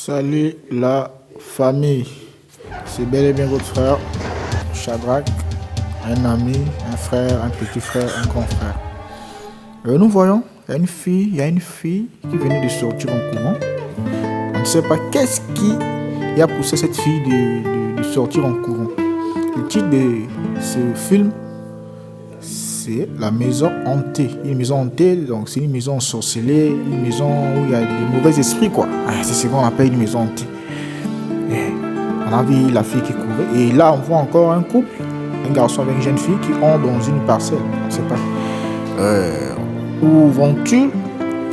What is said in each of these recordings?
Salut la famille, c'est bel et bien votre frère Shadrach, un ami, un frère, un petit frère, un grand frère. Nous voyons, il y a une fille qui venait de sortir en courant. On ne sait pas qu'est-ce qui a poussé cette fille de sortir en courant. Le titre de ce film, c'est La Maison Hantée. Une maison hantée, donc c'est une maison ensorcelée, une maison où il y a des mauvais esprits, quoi. C'est ce qu'on appelle une maison hantée. Et on a vu la fille qui courait. Et là, on voit encore un couple, un garçon avec une jeune fille qui entrent dans une parcelle. On ne sait pas. Où vont-ils?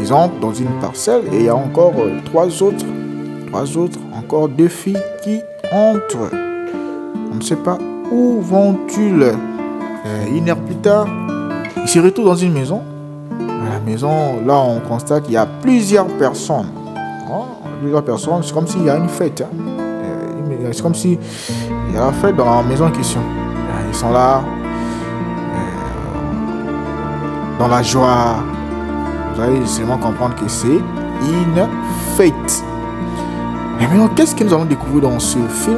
Ils entrent dans une parcelle et il y a encore trois autres, encore deux filles qui entrent. On ne sait pas où vont-ils. Une heure plus tard, ils se retrouvent dans une maison. À la maison, là, on constate qu'il y a plusieurs personnes. C'est comme s'il y a une fête. C'est comme s'il y a la fête dans la maison en question. Ils sont là, dans la joie. Vous allez seulement comprendre que c'est une fête. Mais maintenant, qu'est-ce que nous allons découvrir dans ce film?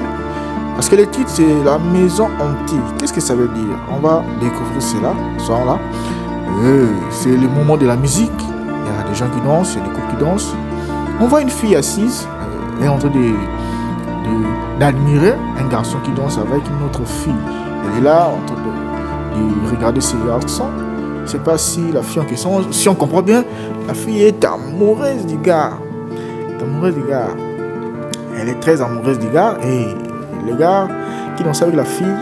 Parce que le titre, c'est La Maison Hantée. Qu'est-ce que ça veut dire? On va découvrir cela. Soir là. C'est le moment de la musique. Il y a des gens qui dansent, il y a des couples qui dansent. On voit une fille assise. Elle est en train d'admirer un garçon qui danse avec une autre fille. Elle est là en train de regarder ce garçon. Je ne sais pas si la fille en question, si on comprend bien, la fille est amoureuse du gars. Elle est très amoureuse du gars. Et le gars qui danse avec la fille,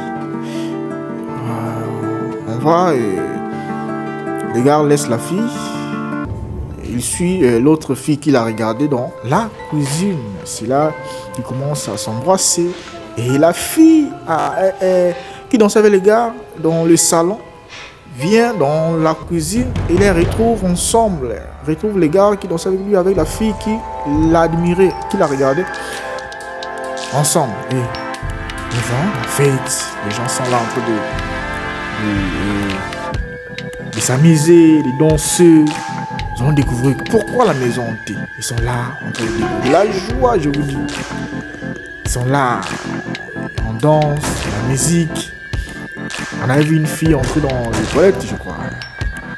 on voit, le gars laisse la fille, il suit l'autre fille qu'il a regardée dans la cuisine. C'est là qu'il commence à s'embrasser. Et la fille qui danse avec le gars dans le salon vient dans la cuisine et les retrouve ensemble. Retrouve le gars qui danse avec lui, avec la fille qui l'admirait, qui l'a regardé ensemble. Et en fait, les gens sont là en train de s'amuser, de danser. Ils vont découvrir pourquoi la maison hantée. Ils sont là en train de découvrir la joie, je vous dis. Ils sont là, on danse, la musique. On avait vu une fille entrer dans les toilettes, je crois.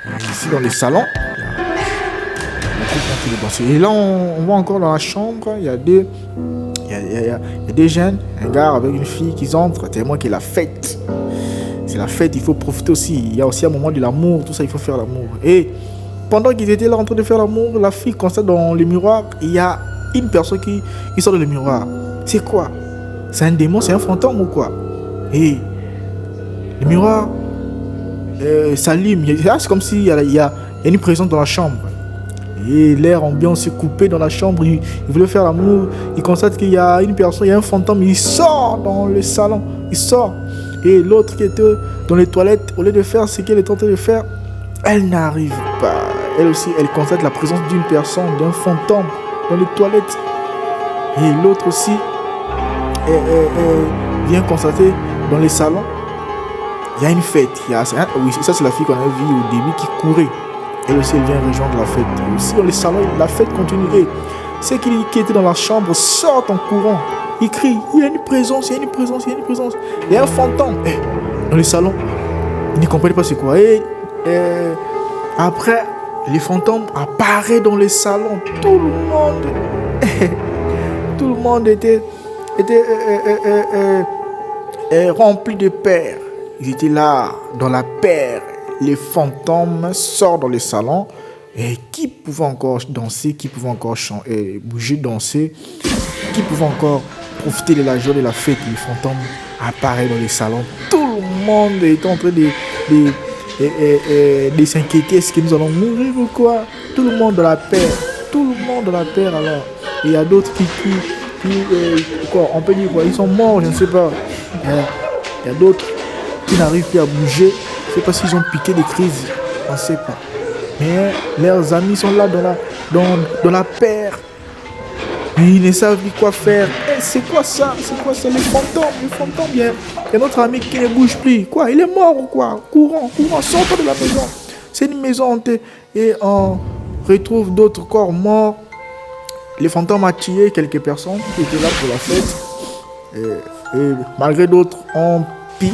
Et ici, dans les salons, et là, on voit encore dans la chambre, il y a des jeunes, un gars avec une fille qui entrent, tellement qu'il y a la fête. C'est la fête, il faut profiter aussi. Il y a aussi un moment de l'amour, tout ça, il faut faire l'amour. Et pendant qu'ils étaient là en train de faire l'amour, la fille constate dans le miroir, il y a une personne qui sort dans le miroir. C'est quoi? C'est un démon, c'est un fantôme ou quoi? Et le miroir s'allume. C'est comme s'il y a une présence dans la chambre. Et l'air ambiant s'est coupé dans la chambre. Il voulait faire l'amour. Il constate qu'il y a une personne, il y a un fantôme. Il sort dans le salon. Il sort. Et l'autre qui était dans les toilettes, au lieu de faire ce qu'elle est en train de faire, elle n'arrive pas. Elle aussi, elle constate la présence d'une personne, d'un fantôme dans les toilettes. Et l'autre aussi vient constater dans les salons, il y a une fête. Oui, ça c'est la fille qu'on avait vue au début qui courait. Elle aussi, elle vient rejoindre la fête. Et aussi dans les salons, la fête continue. Et ceux qui étaient dans la chambre sortent en courant. Ils crient, il y a une présence, il y a une présence, il y a une présence. Il y a un fantôme. Dans les salons, ils ne comprennent pas c'est quoi. Et après, les fantômes apparaissent dans les salons. Tout le monde était rempli de peur. Ils étaient là, dans la peur. Les fantômes sortent dans les salons. Et qui pouvait encore danser, qui pouvait encore bouger, danser, qui pouvait encore profiter de la joie de la fête. Les fantômes apparaissent dans les salons. Tout le monde est en train de s'inquiéter. Est-ce que nous allons mourir ou quoi? Tout le monde dans la peur. Alors. Et il y a d'autres qui quoi, on peut dire quoi, ils sont morts, je ne sais pas. Il y a d'autres qui n'arrivent plus à bouger. Je ne sais pas s'ils ont piqué des crises. On ne sait pas. Mais leurs amis sont là dans la peur. Ils ne savent plus quoi faire. C'est quoi ça? Les fantômes. Il y a notre ami qui ne bouge plus. Quoi? Il est mort ou quoi? Courant, sortons de la maison. C'est une maison hantée. Et on retrouve d'autres corps morts. le fantôme a tué quelques personnes qui étaient là pour la fête. Et malgré d'autres ont pu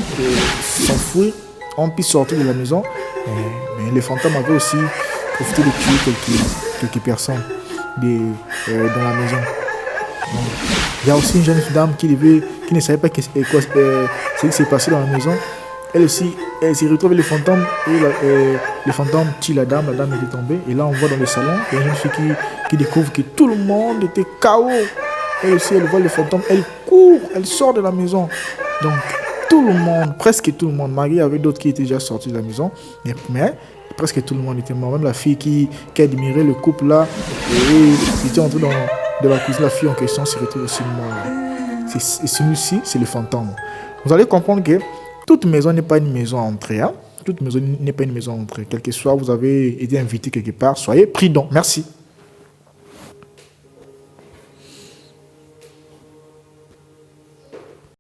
s'enfuir, ont pu sortir de la maison. Mais le fantôme avait aussi profité de tuer quelques personnes dans la maison. Donc, il y a aussi une jeune dame qui ne savait pas ce qui s'est passé dans la maison. Elle aussi, elle s'est retrouvée le fantôme et le fantôme tue la dame était tombée. Et là, on voit dans le salon, il y a une jeune fille qui découvre que tout le monde était KO. Elle aussi, elle voit le fantôme, elle court, elle sort de la maison. Donc, tout le monde, presque tout le monde, malgré il y avait d'autres qui étaient déjà sortis de la maison, mais presque tout le monde était mort. Même la fille qui admirait le couple là, et il était entré dans la cuisine, la fille en question s'est retrouvée aussi morte. Et celui-ci, c'est le fantôme. Vous allez comprendre que toute maison n'est pas une maison à entrer. Toute maison n'est pas une maison à entrer. Quel que soit, vous avez été invité quelque part, soyez prudents. Merci.